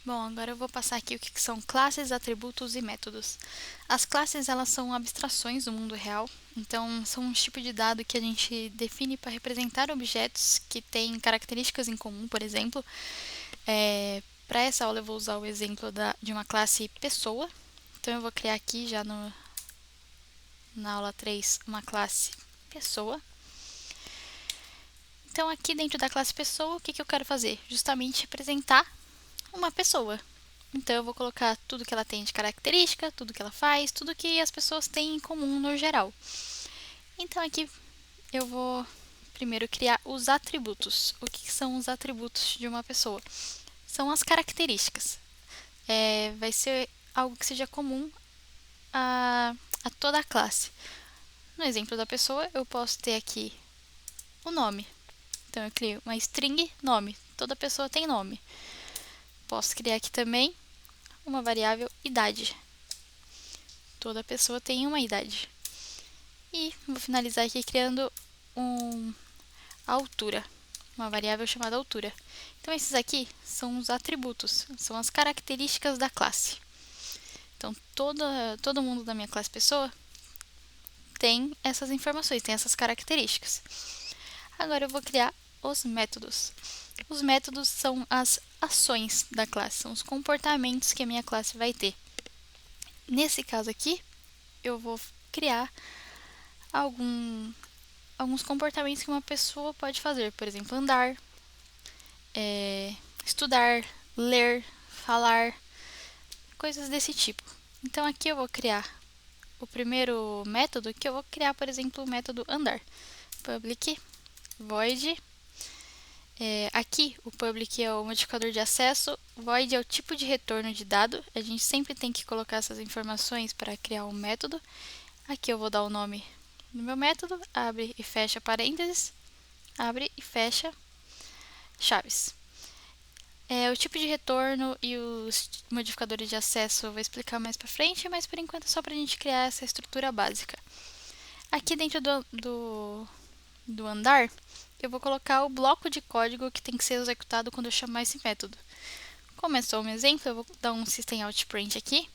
Bom, agora eu vou passar aqui o que são classes, atributos e métodos. As classes, elas são abstrações do mundo real, então são um tipo de dado que a gente define para representar objetos que têm características em comum, por exemplo. Para essa aula eu vou usar o exemplo de uma classe pessoa, então eu vou criar aqui já na aula 3 uma classe pessoa. Então aqui dentro da classe pessoa, o que eu quero fazer? Justamente representar uma pessoa. Então eu vou colocar tudo que ela tem de característica, tudo que ela faz, tudo que as pessoas têm em comum no geral. Então aqui eu vou primeiro criar os atributos. O que são os atributos de uma pessoa? São as características. Vai ser algo que seja comum a toda a classe. No exemplo da pessoa, eu posso ter aqui o nome. Então eu crio uma string nome. Toda pessoa tem nome. Posso criar aqui também uma variável idade. Toda pessoa tem uma idade. E vou finalizar aqui criando a altura, uma variável chamada altura. Então esses aqui são os atributos, são as características da classe. Então todo mundo da minha classe pessoa tem essas informações, tem essas características. Agora eu vou criar os métodos. Os métodos são as ações da classe, são os comportamentos que a minha classe vai ter. Nesse caso aqui, eu vou criar alguns comportamentos que uma pessoa pode fazer. Por exemplo, andar, estudar, ler, falar, coisas desse tipo. Então aqui eu vou criar o primeiro método, que eu vou criar, por exemplo, o método andar. Public void. Aqui o public é o modificador de acesso, void é o tipo de retorno de dado. A gente sempre tem que colocar essas informações para criar um método. Aqui eu vou dar o nome do meu método, abre e fecha parênteses, abre e fecha chaves. O tipo de retorno e os modificadores de acesso eu vou explicar mais pra frente, mas por enquanto é só pra gente criar essa estrutura básica. Aqui dentro do andar, eu vou colocar o bloco de código que tem que ser executado quando eu chamar esse método. Como é só um exemplo, eu vou dar um systemoutprint aqui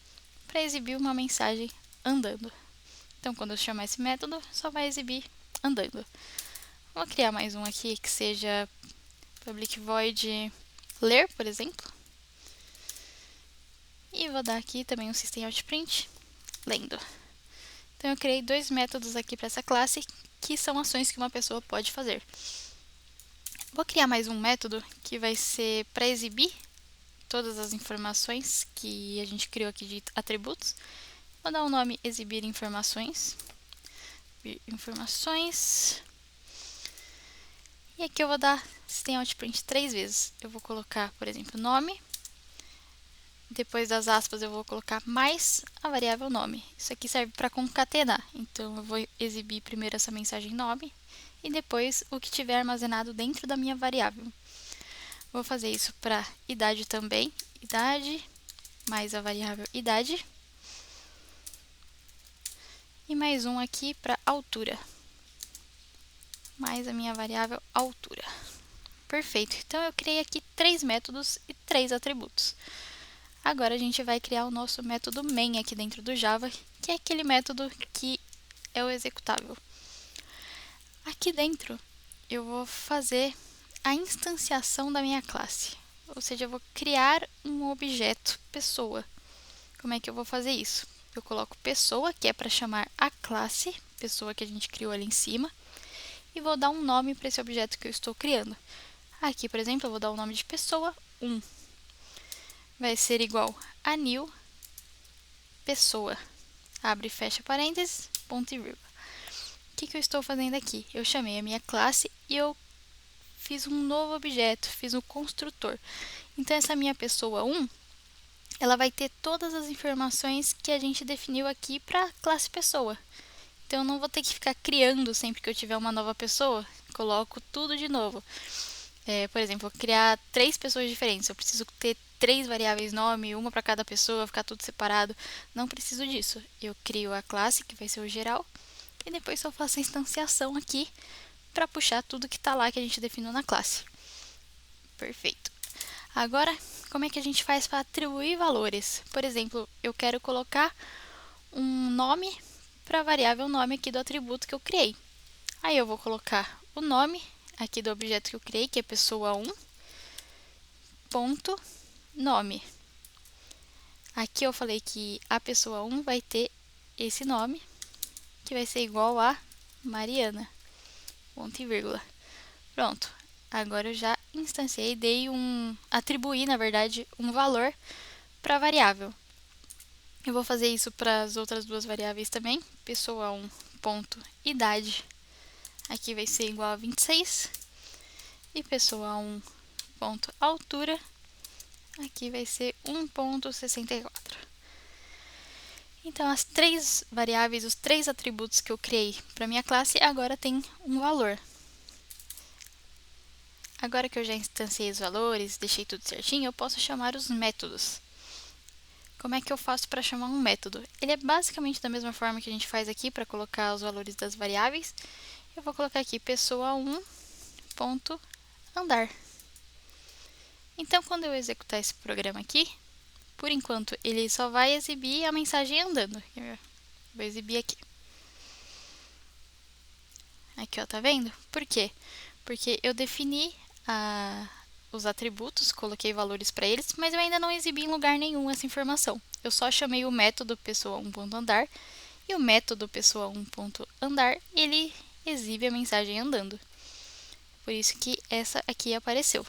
para exibir uma mensagem andando. Então, quando eu chamar esse método, só vai exibir andando. Vou criar mais um aqui que seja public void ler, por exemplo. E vou dar aqui também um systemoutprint lendo. Então, eu criei dois métodos aqui para essa classe, que são ações que uma pessoa pode fazer. Vou criar mais um método que vai ser para exibir todas as informações que a gente criou aqui de atributos. Vou dar o nome exibir informações. E aqui eu vou dar systemoutprint 3 vezes. Eu vou colocar, por exemplo, nome. Depois das aspas eu vou colocar mais a variável nome. Isso aqui serve para concatenar. Então eu vou exibir primeiro essa mensagem nome e depois o que tiver armazenado dentro da minha variável. Vou fazer isso para idade também. Idade mais a variável idade. E mais um aqui para altura. Mais a minha variável altura. Perfeito. Então eu criei aqui 3 métodos e 3 atributos. Agora a gente vai criar o nosso método main aqui dentro do Java, que é aquele método que é o executável. Aqui dentro eu vou fazer a instanciação da minha classe, ou seja, eu vou criar um objeto pessoa. Como é que eu vou fazer isso? Eu coloco pessoa, que é para chamar a classe, pessoa que a gente criou ali em cima, e vou dar um nome para esse objeto que eu estou criando. Aqui, por exemplo, eu vou dar o nome de pessoa 1. Vai ser igual a new pessoa. Abre e fecha parênteses, ponto e vírgula. O que eu estou fazendo aqui? Eu chamei a minha classe e eu fiz um novo objeto, fiz um construtor. Então, essa minha pessoa 1, ela vai ter todas as informações que a gente definiu aqui para a classe pessoa. Então, eu não vou ter que ficar criando sempre que eu tiver uma nova pessoa. Coloco tudo de novo. Por exemplo, vou criar 3 pessoas diferentes. Eu preciso ter 3 variáveis nome, uma para cada pessoa, ficar tudo separado. Não preciso disso. Eu crio a classe, que vai ser o geral, e depois só faço a instanciação aqui para puxar tudo que está lá que a gente definiu na classe. Perfeito. Agora, como é que a gente faz para atribuir valores. Por exemplo, eu quero colocar um nome para a variável nome aqui do atributo que eu criei. Aí eu vou colocar o nome aqui do objeto que eu criei, que é pessoa1, ponto nome. Aqui eu falei que a pessoa1 vai ter esse nome, que vai ser igual a Mariana, ponto e vírgula. Pronto, agora eu já instanciei, atribuí, na verdade, um valor para a variável. Eu vou fazer isso para as outras duas variáveis também, pessoa1, ponto idade, aqui vai ser igual a 26, e pessoa1, ponto altura, aqui vai ser 1,64. Então, as três variáveis, os três atributos que eu criei para minha classe, agora tem um valor. Agora que eu já instanciei os valores, deixei tudo certinho, eu posso chamar os métodos. Como é que eu faço para chamar um método? Ele é basicamente da mesma forma que a gente faz aqui para colocar os valores das variáveis. Eu vou colocar aqui pessoa1, ponto andar. Então, quando eu executar esse programa aqui, por enquanto, ele só vai exibir a mensagem andando. Eu vou exibir aqui. Aqui, ó, tá vendo? Por quê? Porque eu defini os atributos, coloquei valores para eles, mas eu ainda não exibi em lugar nenhum essa informação. Eu só chamei o método pessoa1.andar e o método pessoa1.andar, ele exibe a mensagem andando. Por isso que essa aqui apareceu.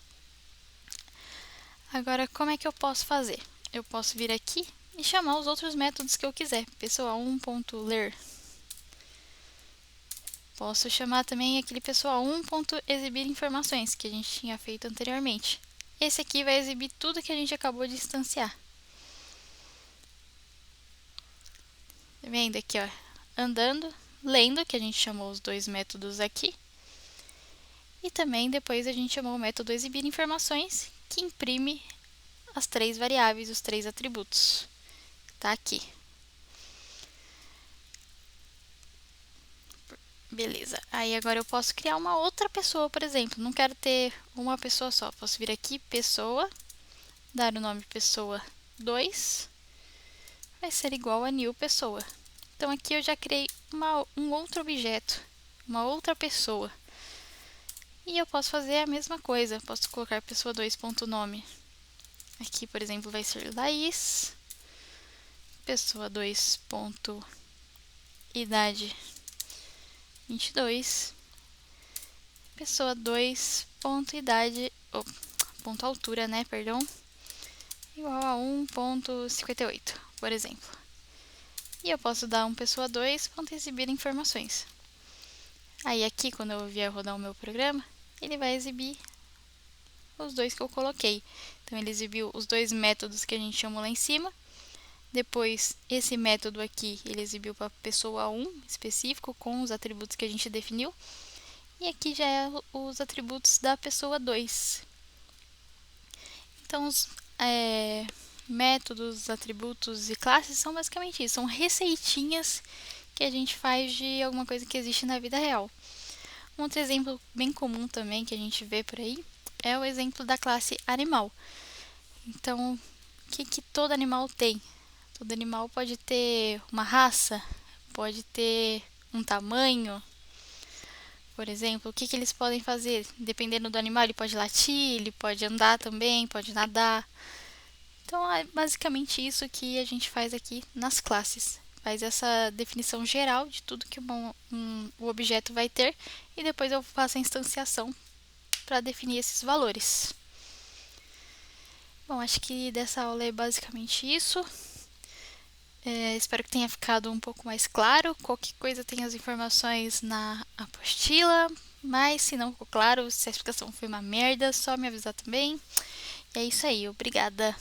Agora, como é que eu posso fazer? Eu posso vir aqui e chamar os outros métodos que eu quiser. Pessoa1.ler. Posso chamar também aquele pessoa1.exibir informações que a gente tinha feito anteriormente. Esse aqui vai exibir tudo que a gente acabou de instanciar. Tá vendo aqui, ó, andando, lendo, que a gente chamou os dois métodos aqui. E também depois a gente chamou o método exibir informações, que imprime as três variáveis, os três atributos. Tá aqui. Beleza, aí agora eu posso criar uma outra pessoa, por exemplo. Não quero ter uma pessoa só. Posso vir aqui, pessoa, dar o nome pessoa 2, vai ser igual a new pessoa. Então aqui eu já criei um outro objeto, uma outra pessoa. E eu posso fazer a mesma coisa. Posso colocar pessoa 2.nome. Aqui, por exemplo, vai ser Laís. Pessoa 2.idade 22. Pessoa 2.idade, ponto altura, né, perdão, igual a 1.58, por exemplo. E eu posso dar um pessoa 2.exibir informações. Aí aqui, quando eu vier rodar o meu programa, ele vai exibir os dois que eu coloquei. Então, ele exibiu os dois métodos que a gente chamou lá em cima. Depois, esse método aqui, ele exibiu para pessoa 1 específico, com os atributos que a gente definiu. E aqui já é os atributos da pessoa 2. Então, os métodos, atributos e classes são basicamente isso. São receitinhas que a gente faz de alguma coisa que existe na vida real. Um outro exemplo bem comum também que a gente vê por aí é o exemplo da classe animal. Então, o que todo animal tem? Todo animal pode ter uma raça, pode ter um tamanho. Por exemplo, o que eles podem fazer? Dependendo do animal, ele pode latir, ele pode andar também, pode nadar. Então, é basicamente isso que a gente faz aqui nas classes. Faz essa definição geral de tudo que o objeto vai ter e depois eu faço a instanciação para definir esses valores. Bom, acho que dessa aula é basicamente isso. Espero que tenha ficado um pouco mais claro. Qualquer coisa tem as informações na apostila, mas se não ficou claro, se a explicação foi uma merda, só me avisar também. E é isso aí, obrigada!